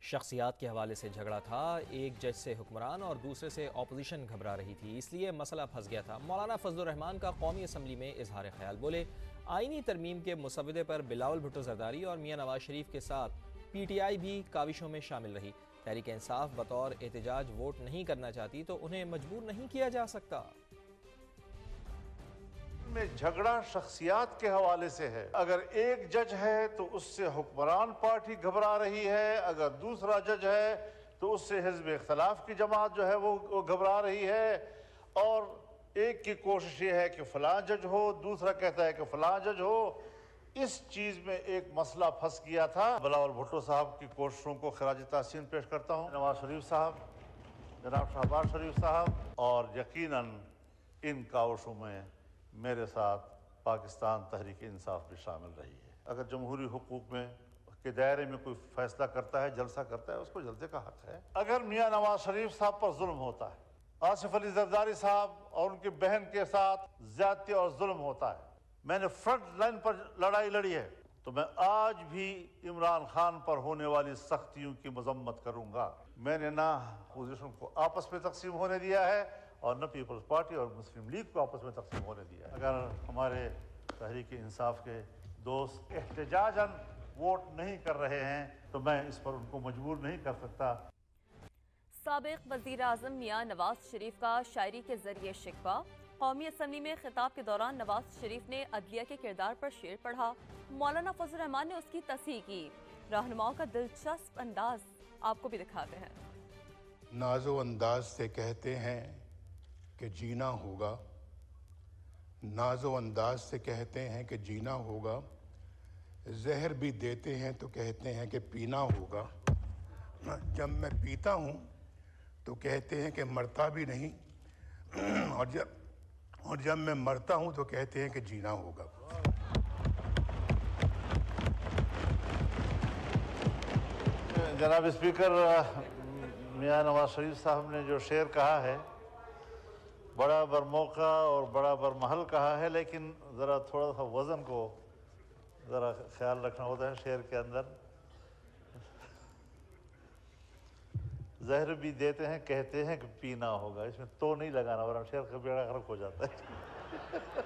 شخصیات کے حوالے سے جھگڑا تھا، ایک جج سے حکمران اور دوسرے سے اپوزیشن گھبرا رہی تھی، اس لیے مسئلہ پھنس گیا تھا۔ مولانا فضل الرحمان کا قومی اسمبلی میں اظہار خیال، بولے آئینی ترمیم کے مسودے پر بلاول بھٹو زرداری اور میاں نواز شریف کے ساتھ پی ٹی آئی بھی کاوشوں میں شامل رہی۔ تحریک انصاف بطور احتجاج ووٹ نہیں کرنا چاہتی تو انہیں مجبور نہیں کیا جا سکتا۔ میں جھگڑا شخصیات کے حوالے سے ہے۔ اگر ایک جج ہے تو اس سے حکمران پارٹی گھبرا رہی ہے، اگر دوسرا جج ہے تو اس سے حزب اختلاف کی جماعت جو ہے وہ گھبرا رہی ہے، اور ایک کی کوشش یہ ہے کہ فلاں جج ہو، دوسرا کہتا ہے کہ فلاں جج ہو۔ اس چیز میں ایک مسئلہ پھنس گیا تھا۔ بلاول بھٹو صاحب کی کوششوں کو خراج تحسین پیش کرتا ہوں، نواز شریف صاحب، جناب شہباز شریف صاحب، اور یقیناً ان کاوشوں میں میرے ساتھ پاکستان تحریک انصاف بھی شامل رہی ہے۔ اگر جمہوری حقوق میں کے دائرے میں کوئی فیصلہ کرتا ہے، جلسہ کرتا ہے، اس کو جلسے کا حق ہے۔ اگر میاں نواز شریف صاحب پر ظلم ہوتا ہے، آصف علی زرداری صاحب اور ان کی بہن کے ساتھ زیادتی اور ظلم ہوتا ہے، میں نے فرنٹ لائن پر لڑائی لڑی ہے، تو میں آج بھی عمران خان پر ہونے والی سختیوں کی مذمت کروں گا۔ میں نے نہ اپوزیشن کو آپس میں تقسیم ہونے دیا ہے اور نہ پیپلز پارٹی اور مسلم لیگ کو آپس میں تقسیم ہونے دیا ہے۔ اگر ہمارے تحریک انصاف کے دوست احتجاجاً ووٹ نہیں کر رہے ہیں تو میں اس پر ان کو مجبور نہیں کر سکتا۔ سابق وزیر اعظم میاں نواز شریف کا شاعری کے ذریعے شکوہ، قومی اسمبلی میں خطاب کے دوران نواز شریف نے عدلیہ کے کردار پر شعر پڑھا، مولانا فضل الرحمان نے اس کی تصحیح کی۔ رہنماؤں کا دلچسپ انداز آپ کو بھی دکھاتے ہیں۔ ناز و انداز سے کہتے ہیں کہ جینا ہوگا، ناز و انداز سے کہتے ہیں کہ جینا ہوگا، زہر بھی دیتے ہیں تو کہتے ہیں کہ پینا ہوگا، جب میں پیتا ہوں تو کہتے ہیں کہ مرتا بھی نہیں، اور جب میں مرتا ہوں تو کہتے ہیں کہ جینا ہوگا۔ جناب اسپیکر، میاں نواز شریف صاحب نے جو شعر کہا ہے بڑا بر موقع اور بڑا بر محل کہا ہے، لیکن ذرا تھوڑا سا وزن کو ذرا خیال رکھنا ہوتا ہے شعر کے اندر۔ زہر بھی دیتے ہیں کہتے ہیں کہ پینا ہوگا، اس میں تو نہیں لگانا ورنہ شعر کا بیڑا غرق ہو جاتا ہے۔